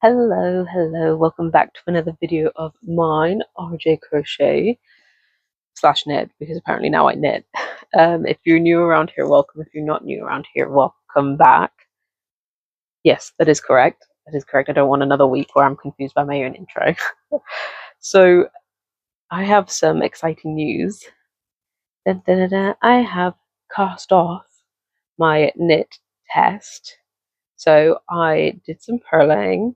Hello, welcome back to another video of mine, RJ Crochet slash knit, because apparently now I knit. If you're new around here, welcome. If you're not new around here, welcome back. Yes, that is correct. That is correct. I don't want another week where I'm confused by my own intro. So I have some exciting news. I have cast off my knit test. So I did some purling,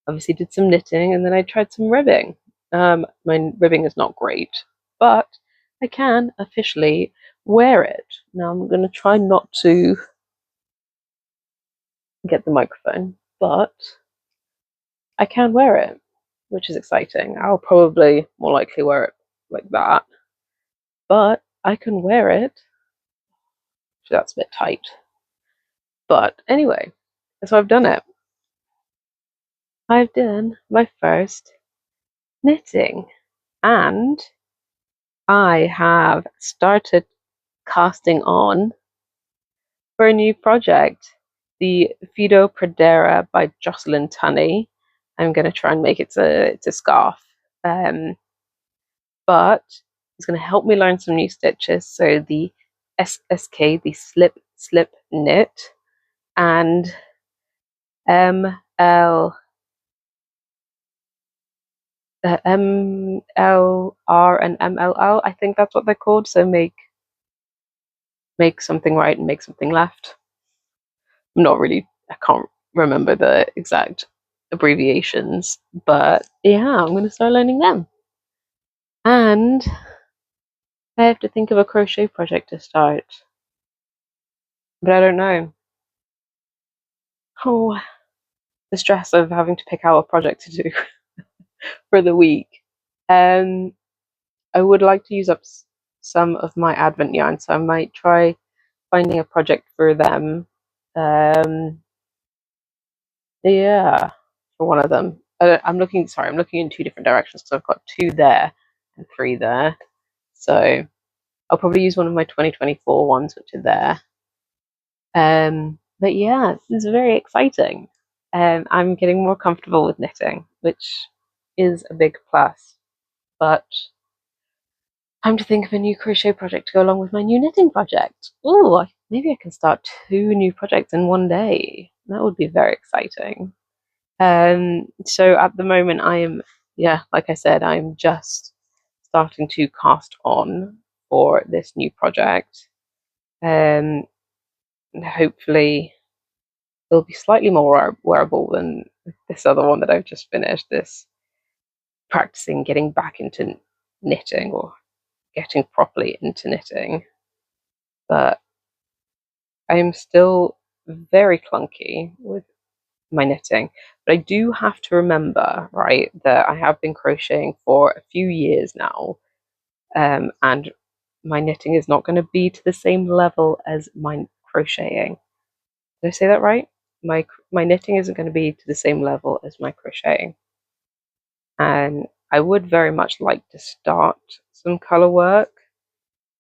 obviously did some knitting, and then I tried some ribbing. My ribbing is not great, but I can officially wear it. Now I'm going to try not to get the microphone, but I can wear it, which is exciting. I'll probably more likely wear it like that, but I can wear it. So that's a bit tight. But anyway, so I've done it. I've done my first knitting, and I have started casting on for a new project, the Fino Pradera by Jocelyn Tunney. I'm going to try and make it it's a scarf, but it's going to help me learn some new stitches. So the SSK, the slip knit, and MLR and MLL, I think that's what they're called. So make something right and make something left. I'm not really, I can't remember the exact abbreviations, but yeah, I'm going to start learning them. And I have to think of a crochet project to start, but I don't know. Oh, the stress of having to pick out a project to do for the week. I would like to use up some of my Advent yarn, so I might try finding a project for them. Yeah, for one of them. I'm looking in two different directions because I've got 2 there and 3 there. So I'll probably use one of my 2024 ones, which are there. But yeah, this is very exciting. I'm getting more comfortable with knitting, which is a big plus. But time to think of a new crochet project to go along with my new knitting project. Ooh, maybe I can start 2 new projects in one day. That would be very exciting. So at the moment I am, like I said, I'm just starting to cast on for this new project. And hopefully it'll be slightly more wearable than this other one that I've just finished, this practicing getting back into knitting or getting properly into knitting. But I'm still very clunky with my knitting, but I do have to remember, right, that I have been crocheting for a few years now, and my knitting is not going to be to the same level as my crocheting. Did I say that right? My knitting isn't going to be to the same level as my crocheting, and I would very much like to start some color work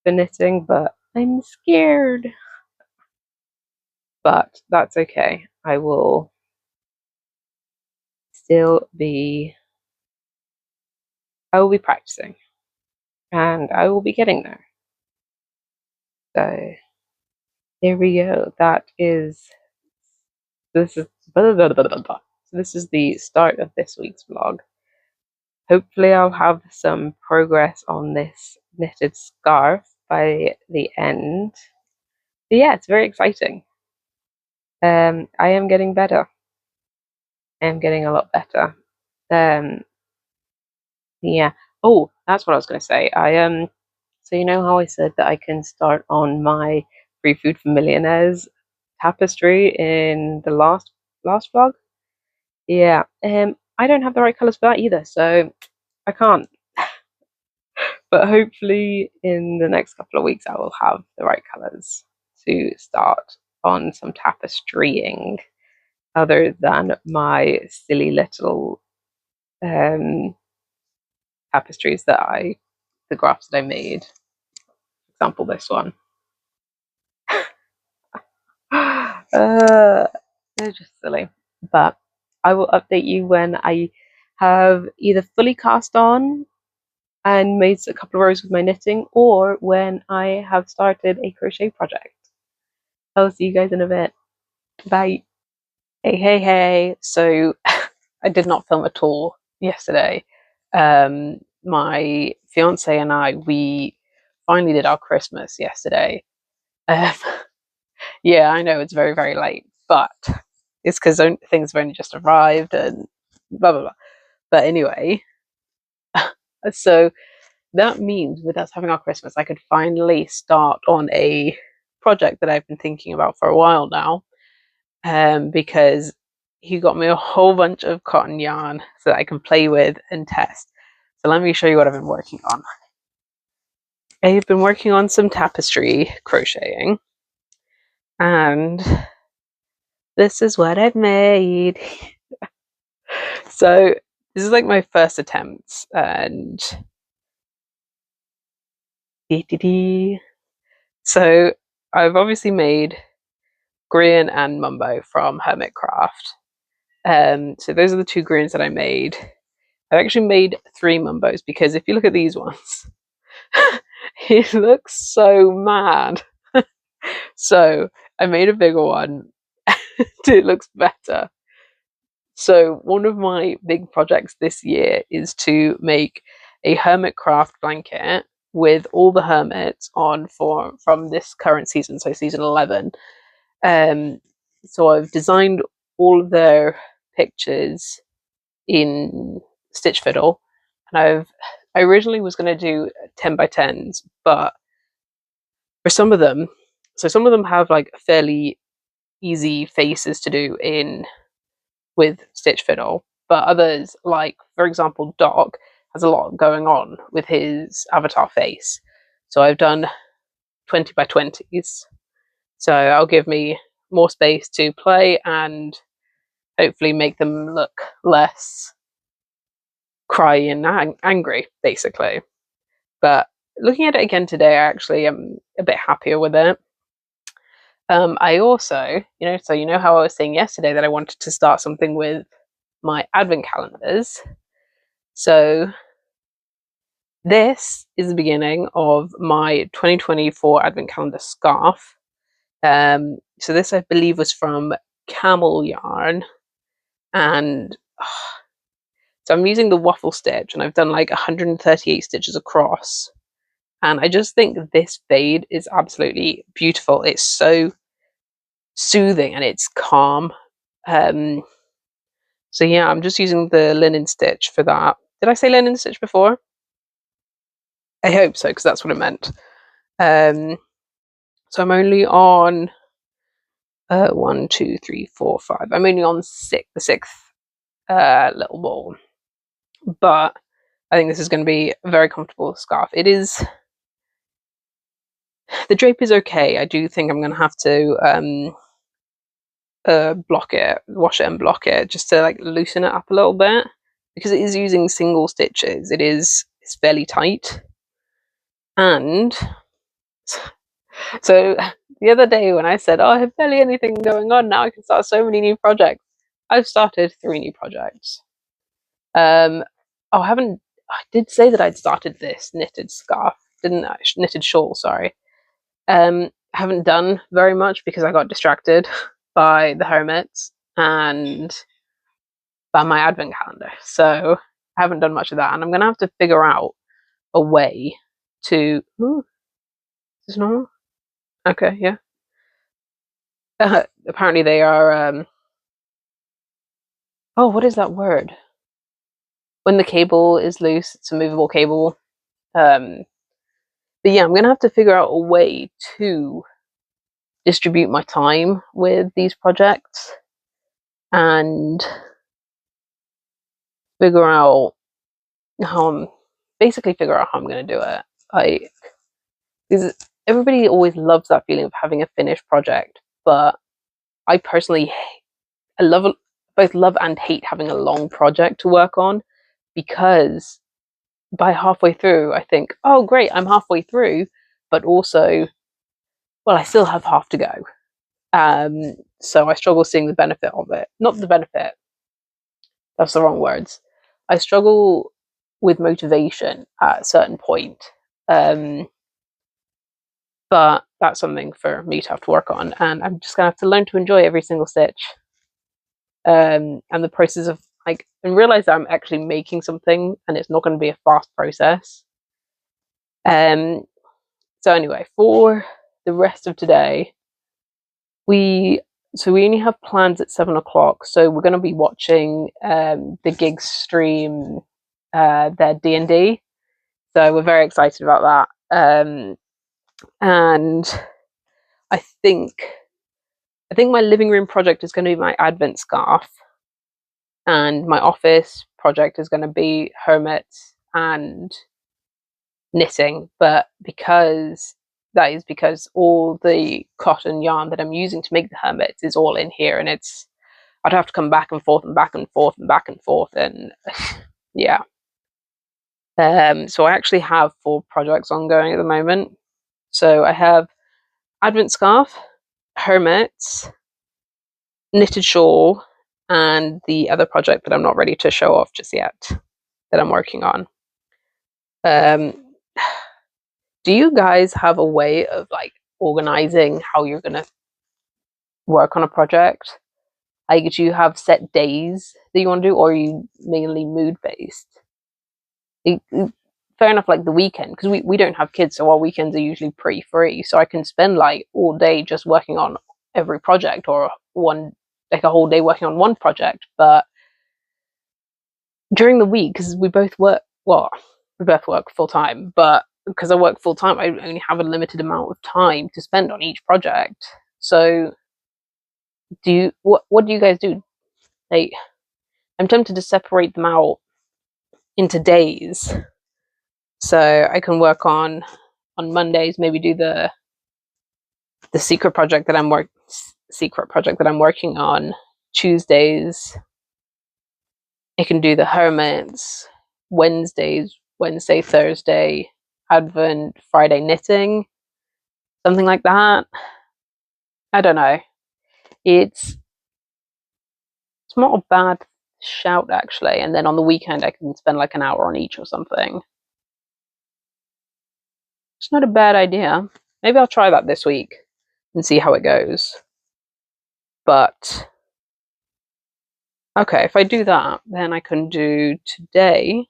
for knitting, but I'm scared. But that's okay. I will be practicing, and I will be getting there. So there we go. This is the start of this week's vlog. Hopefully I'll have some progress on this knitted scarf by the end. But yeah, it's very exciting. I am getting better. I am getting a lot better. Yeah. Oh, that's what I was going to say. So you know how I said that I can start on my Free Food for Millionaires tapestry in the last vlog? Yeah. I don't have the right colours for that either, so I can't. But hopefully in the next couple of weeks I will have the right colours to start on some tapestrying, other than my silly little tapestries the graphs that I made. For example, this one. They're just silly, but I will update you when I have either fully cast on and made a couple of rows with my knitting, or when I have started a crochet project. I'll see you guys in a bit. Bye. Hey. So I did not film at all yesterday. My fiance and we finally did our Christmas yesterday. Yeah, I know it's very, very late, but it's because things have only just arrived and blah, blah, blah. But anyway, so that means with us having our Christmas, I could finally start on a project that I've been thinking about for a while now, because he got me a whole bunch of cotton yarn so that I can play with and test. So let me show you what I've been working on. I've been working on some tapestry crocheting, and this is what I've made. So this is like my first attempt, and so I've obviously made Green and Mumbo from Hermitcraft. So those are the two greens that I made. I've actually made 3 Mumbos because if you look at these ones, he looks so mad. So I made a bigger one. It looks better. So one of my big projects this year is to make a Hermitcraft blanket with all the hermits on from this current season, so season 11. So I've designed all of their pictures in Stitch Fiddle, and I originally was going to do 10 by 10s, but for some of them, so some of them have like fairly easy faces to do with Stitch Fiddle, but others, like for example Doc, has a lot going on with his avatar face. So I've done 20 by 20s. So that'll give me more space to play and hopefully make them look less cry and angry, basically. But looking at it again today, I actually am a bit happier with it. I also, so you know how I was saying yesterday that I wanted to start something with my advent calendars. So this is the beginning of my 2024 advent calendar scarf. So this I believe was from Camel yarn, and so I'm using the waffle stitch, and I've done like 138 stitches across, and I just think this fade is absolutely beautiful. It's so soothing and it's calm. So yeah, I'm just using the linen stitch for that. Did I say linen stitch before? I hope so, because that's what it meant. So I'm only on 1, 2, 3, 4, 5. I'm only on the 6th little ball, but I think this is going to be a very comfortable scarf. It is. The drape is okay. I do think I'm going to have to wash it and block it, just to like loosen it up a little bit, because it is using single stitches. It's fairly tight. And so the other day when I said, oh, I have barely anything going on now, I can start so many new projects, I've started 3 new projects. I did say that I'd started this knitted scarf, didn't I? Knitted shawl, sorry. I haven't done very much because I got distracted by the hermits and by my advent calendar, so I haven't done much of that, and I'm gonna have to figure out a way to is this normal? Okay, yeah. Apparently they are oh, what is that word? When the cable is loose, it's a movable cable. But yeah, I'm gonna have to figure out a way to distribute my time with these projects and figure out how I'm gonna do it. Because everybody always loves that feeling of having a finished project, but I personally both love and hate having a long project to work on, because by halfway through I think, oh great, I'm halfway through, but also, well, I still have half to go. So I struggle seeing the benefit of it. Not the benefit, That's the wrong words. I struggle with motivation at a certain point. But that's something for me to have to work on, and I'm just gonna have to learn to enjoy every single stitch. And the process of like, and realize that I'm actually making something and it's not going to be a fast process. So anyway, for the rest of today, we only have plans at 7 o'clock, so we're going to be watching the Gigs stream their D&D, so we're very excited about that. And I think my living room project is going to be my advent scarf, and my office project is going to be hermits and knitting, but because all the cotton yarn that I'm using to make the hermits is all in here, and I'd have to come back and forth and back and forth and back and forth, and yeah. So I actually have 4 projects ongoing at the moment. So I have advent scarf, hermits, knitted shawl, and the other project that I'm not ready to show off just yet that I'm working on. Do you guys have a way of like organizing how you're gonna work on a project? Like, do you have set days that you want to do, or are you mainly mood based? Fair enough, like the weekend, because we don't have kids, so our weekends are usually pretty free, so I can spend like all day just working on every project, or a whole day working on one project. But during the week, because we both work full time, but because I work full time, I only have a limited amount of time to spend on each project. So what do you guys do? Like, I'm tempted to separate them out into days, so I can work on Mondays, maybe do the secret project that I'm working on. Tuesdays I can do the hermits. Wednesday, Thursday advent, Friday knitting, something like that. I don't know. It's not a bad shout, actually. And then on the weekend I can spend like an hour on each or something. It's not a bad idea. Maybe I'll try that this week and see how it goes. But okay, if I do that, then I can do today.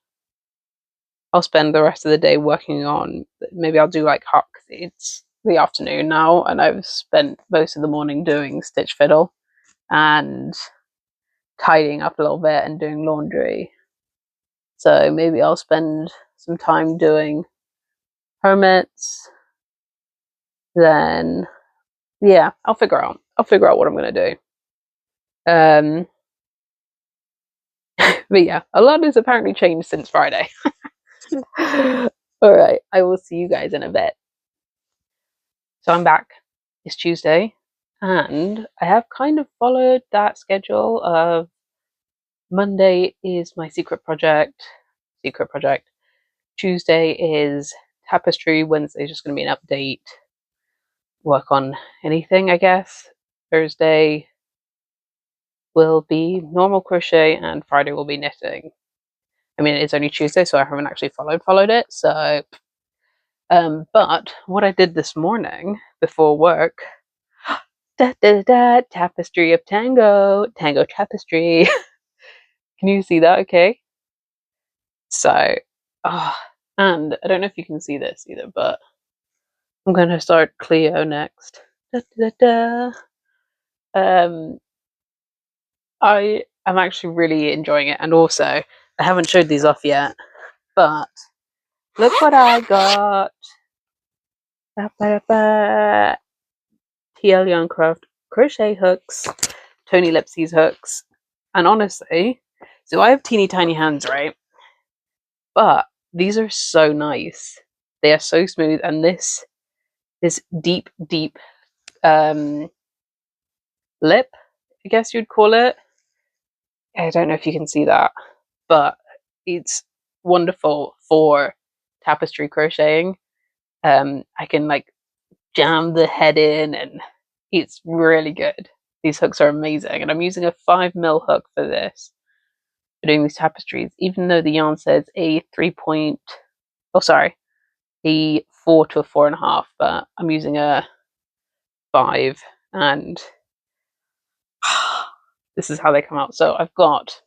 I'll spend the rest of the day working on, maybe I'll do like it's the afternoon now, and I've spent most of the morning doing stitch fiddle and tidying up a little bit and doing laundry. So maybe I'll spend some time doing hermits. Then yeah, I'll figure out what I'm gonna do. But yeah, a lot has apparently changed since Friday. Alright, I will see you guys in a bit. So I'm back. It's Tuesday, and I have kind of followed that schedule of Monday is my secret project. Tuesday is tapestry. Wednesday is just going to be an update. Work on anything, I guess. Thursday will be normal crochet, and Friday will be knitting. I mean, it's only Tuesday, so I haven't actually followed it. So, but what I did this morning before work, tapestry of tango tapestry. Can you see that? Okay. So, and I don't know if you can see this either, but I'm going to start Cleo next. I am actually really enjoying it, and also I haven't showed these off yet, but look what I got. TLYarn craft crochet hooks, Tony Lipsy's hooks, and honestly, so I have teeny tiny hands, right? But these are so nice. They are so smooth, and this deep lip, I guess you'd call it. I don't know if you can see that, but it's wonderful for tapestry crocheting. I can like jam the head in, and it's really good. These hooks are amazing, and I'm using a 5mm hook for this. doing these tapestries, even though the yarn says a 3 a 4 to a 4.5, but I'm using a 5, and this is how they come out. So I've got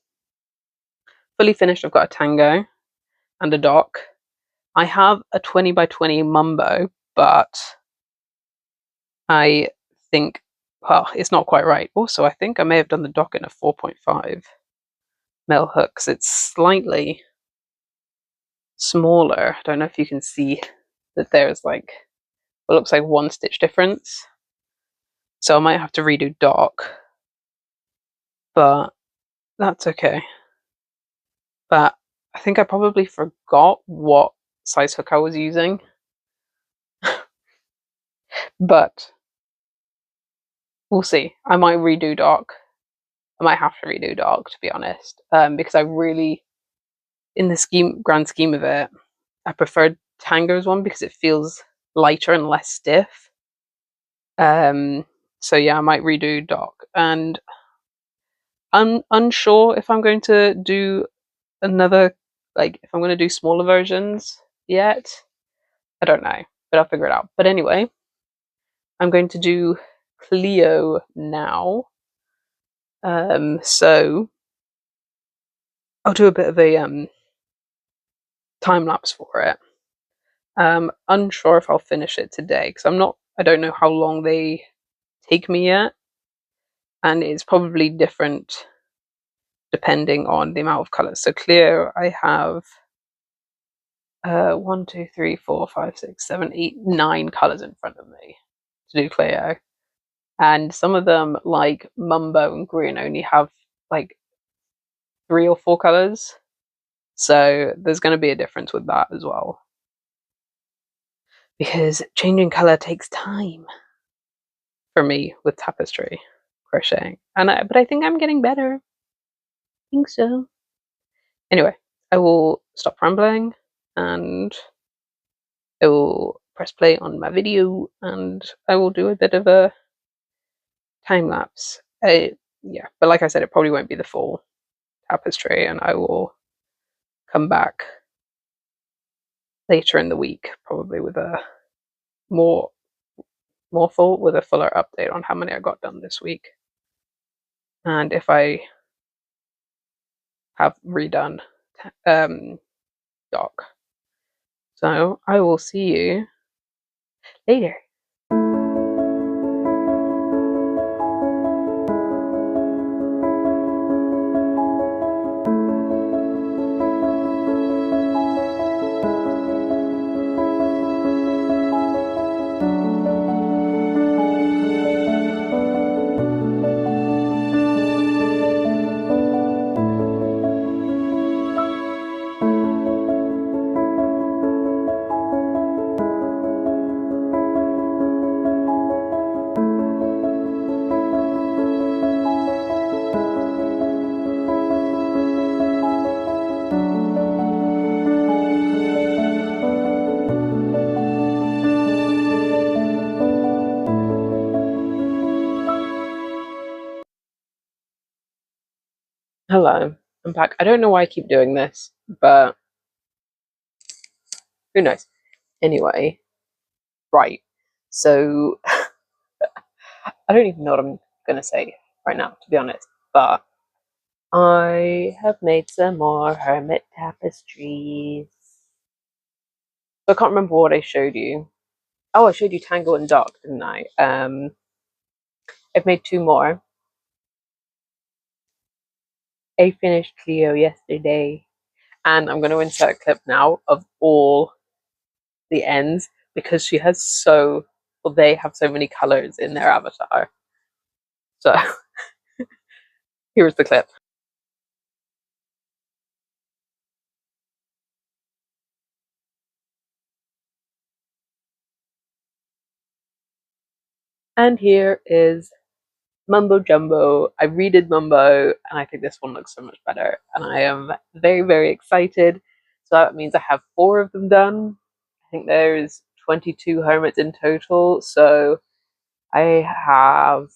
fully finished, I've got a tango and a dock. I have a 20 by 20 mumbo, but I think, well, it's not quite right. Also, I think I may have done the dock in a 4.5 mil hook, because it's slightly smaller. I don't know if you can see that there's like what looks like 1 stitch difference. So I might have to redo dock, but that's okay. But I think I probably forgot what size hook I was using. But we'll see. I might redo dock. I might have to redo dock, to be honest, because I really, in the grand scheme of it, I preferred Tango's one because it feels lighter and less stiff. So yeah, I might redo dock, and I'm unsure if I'm going to do another, like if I'm going to do smaller versions yet. I don't know, but I'll figure it out. But anyway, I'm going to do Cleo now. So I'll do a bit of a time lapse for it. Unsure if I'll finish it today, because I don't know how long they take me yet, and it's probably different depending on the amount of colours. So Cleo, I have 1, 2, 3, 4, 5, 6, 7, 8, 9 colours in front of me to do Cleo. And some of them, like Mumbo and Green, only have like 3 or 4 colours. So there's going to be a difference with that as well, because changing colour takes time for me with tapestry crocheting. But I think I'm getting better. I think so. Anyway, I will stop rambling, and I will press play on my video, and I will do a bit of a time lapse. Yeah, but like I said, it probably won't be the full tapestry, and I will come back later in the week, probably with a more with a fuller update on how many I got done this week, and if I have redone dock. So I will see you later. Hello, I'm back. I don't know why I keep doing this, but who knows? Anyway, right. So I don't even know what I'm gonna say right now, to be honest. But I have made some more hermit tapestries. So I can't remember what I showed you. Oh, I showed you Tangle and Dock, didn't I? I've made 2 more. I finished Cleo yesterday, and I'm going to insert a clip now of all the ends, because she has they have so many colors in their avatar. So here's the clip. And here is Mumbo Jumbo. I redid Mumbo, and I think this one looks so much better, and I am very, very excited. So that means I have 4 of them done. I think there's 22 hermits in total, so I have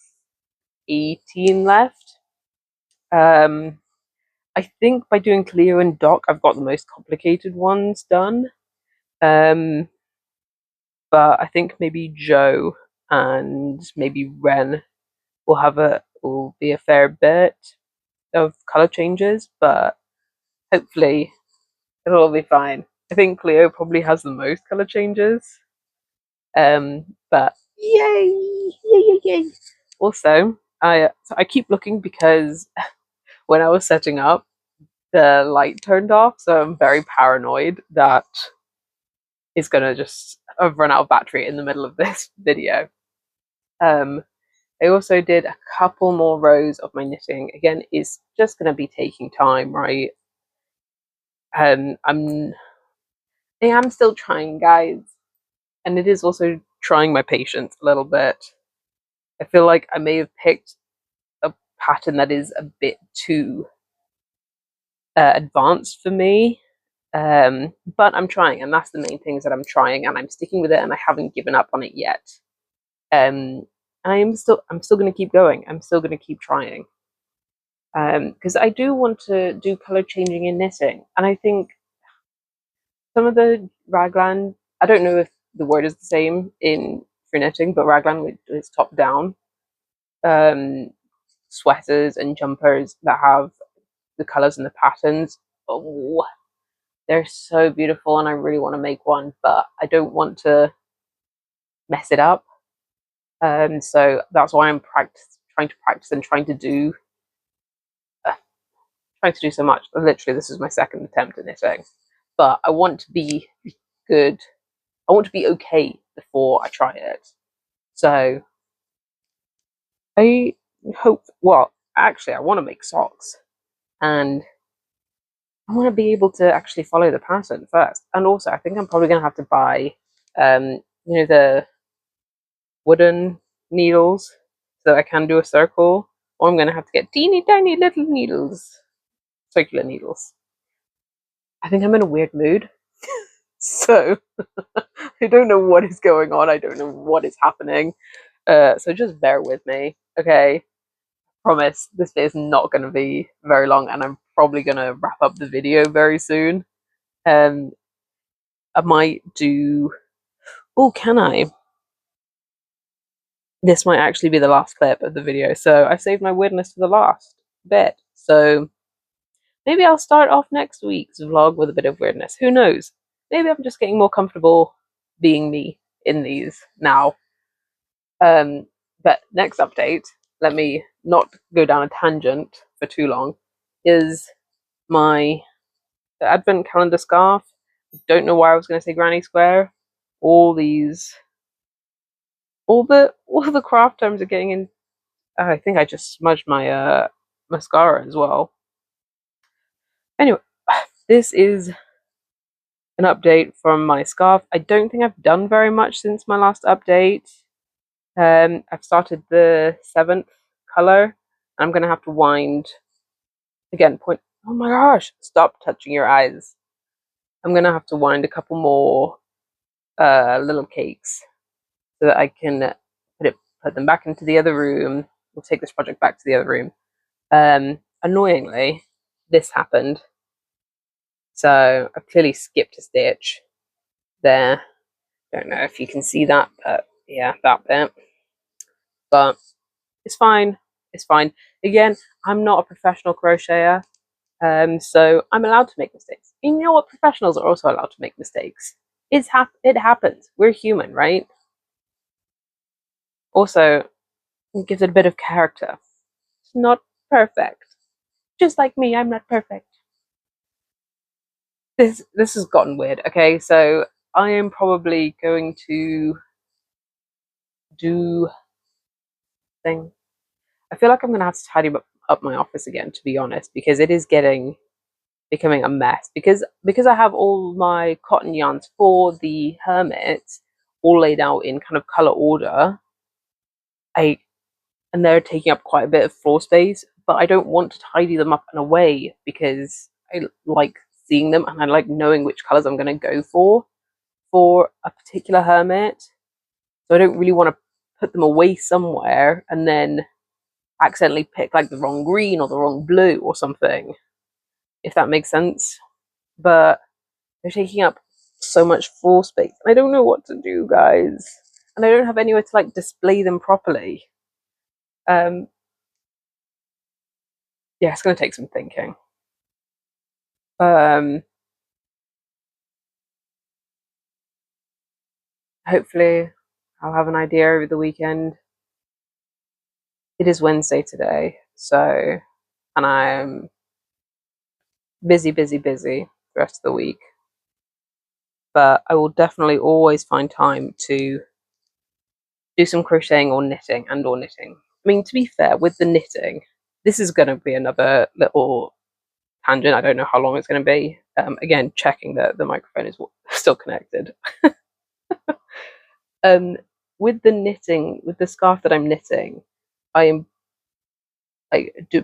18 left. I think by doing Cleo and Doc, I've got the most complicated ones done. But I think maybe Joe and maybe Ren will be a fair bit of color changes, but hopefully it'll all be fine. I think Cleo probably has the most color changes. But yay, yay, yay, yay! Also, I keep looking because when I was setting up, the light turned off, so I'm very paranoid that it's gonna just run out of battery in the middle of this video. I also did a couple more rows of my knitting. Again, it's just gonna be taking time, right? I am still trying, guys, and it is also trying my patience a little bit. I feel like I may have picked a pattern that is a bit too advanced for me, but I'm trying, and that's the main thing, is that I'm trying and I'm sticking with it, and I haven't given up on it yet. I'm still going to keep going. I'm still going to keep trying, because I do want to do color changing in knitting, and I think some of the raglan, I don't know if the word is the same for knitting, but raglan is top down sweaters and jumpers that have the colors and the patterns. Oh, they're so beautiful, and I really want to make one, but I don't want to mess it up. So that's why I'm trying to practice and trying to do so much. Literally, this is my second attempt at knitting, but I want to be good. I want to be okay before I try it. So I hope. Well, actually, I want to make socks, and I want to be able to actually follow the pattern first. And also, I think I'm probably going to have to buy, the wooden needles so that I can do a circle, or I'm going to have to get teeny tiny little needles, circular needles. I think I'm in a weird mood, so I don't know what is going on. I don't know what is happening. So just bear with me, okay? Promise this video is not going to be very long, and I'm probably going to wrap up the video very soon. I might do. Oh, can I? This might actually be the last clip of the video, so I saved my weirdness for the last bit. So maybe I'll start off next week's vlog with a bit of weirdness. Who knows? Maybe I'm just getting more comfortable being me in these now. But next update, let me not go down a tangent for too long, is my advent calendar scarf. Don't know why I was going to say granny square. All the craft terms are getting in. I think I just smudged my mascara as well. Anyway, this is an update from my scarf. I don't think I've done very much since my last update. I've started the 7th color. I'm going to have to wind again. Oh my gosh, stop touching your eyes. I'm going to have to wind a couple more little cakes so that I can put them back into the other room. We'll take this project back to the other room. Annoyingly, this happened. So I've clearly skipped a stitch there. Don't know if you can see that, but yeah, that bit. But it's fine. It's fine. Again, I'm not a professional crocheter, so I'm allowed to make mistakes. And you know what? Professionals are also allowed to make mistakes. It happens. We're human, right? Also, it gives it a bit of character. It's not perfect. Just like me, I'm not perfect. This has gotten weird. Okay, so I am probably going to do thing. I feel like I'm gonna have to tidy up my office again, to be honest, because it is becoming a mess. Because I have all my cotton yarns for the hermit all laid out in kind of color order. And they're taking up quite a bit of floor space, but I don't want to tidy them up in a way because I like seeing them and I like knowing which colors I'm going to go for a particular hermit. So I don't really want to put them away somewhere and then accidentally pick like the wrong green or the wrong blue or something. if that makes sense. But they're taking up so much floor space. I don't know what to do, guys. And I don't have anywhere to like display them properly. Yeah, it's gonna take some thinking. Hopefully I'll have an idea over the weekend. It is Wednesday today, so, and I'm busy the rest of the week. But I will definitely always find time to do some crocheting or knitting and or knitting. I mean, to be fair, with the knitting, this is going to be another little tangent. I don't know how long it's going to be. Again, checking that the microphone is still connected. With the knitting, with the scarf that I'm knitting, I am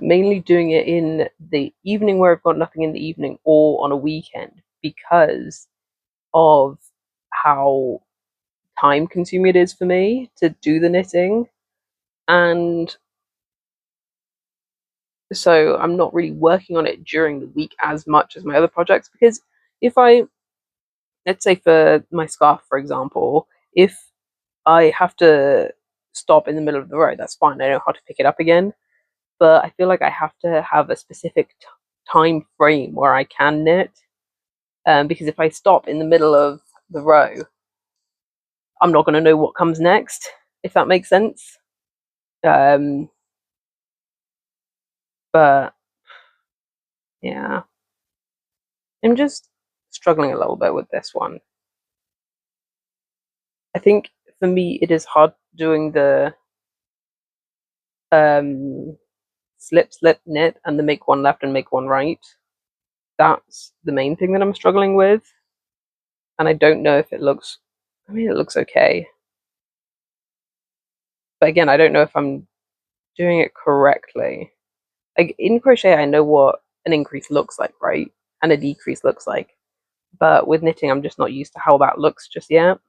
mainly doing it in the evening where I've got nothing in the evening or on a weekend because of how time consuming it is for me to do the knitting. And so I'm not really working on it during the week as much as my other projects, because if I, let's say for my scarf, for example, if I have to stop in the middle of the road, that's fine. I know how to pick it up again. But I feel like I have to have a specific time frame where I can knit. Because if I stop in the middle of the row, I'm not going to know what comes next, if that makes sense. But yeah, I'm just struggling a little bit with this one. I think for me it is hard doing the slip, slip, knit, and the make one left and make one right. That's the main thing that I'm struggling with. And I don't know if it looks, I mean, it looks okay. But again, I don't know if I'm doing it correctly. Like in crochet, I know what an increase looks like, right? And a decrease looks like. But with knitting, I'm just not used to how that looks just yet.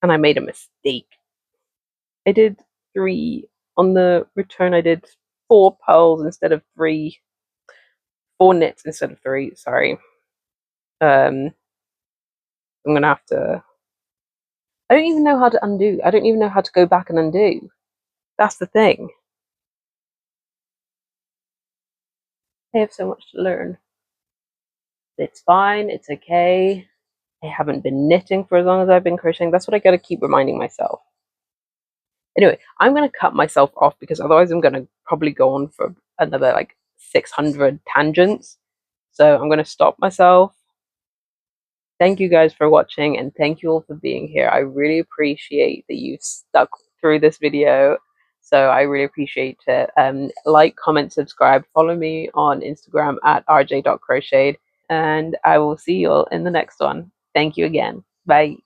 And I made a mistake. I did 3 on the return. I did 4 pearls instead of 3. 4 knits instead of 3. Sorry. I'm gonna have to. I don't even know how to undo. I don't even know how to go back and undo. That's the thing. I have so much to learn. It's fine. It's okay. I haven't been knitting for as long as I've been crocheting. That's what I gotta keep reminding myself. Anyway, I'm gonna cut myself off because otherwise I'm gonna probably go on for another like 600 tangents. So I'm gonna stop myself. Thank you guys for watching and thank you all for being here. I really appreciate that you've stuck through this video. So I really appreciate it. Like, comment, subscribe, follow me on Instagram at rj.crocheted, and I will see you all in the next one. Thank you again. Bye.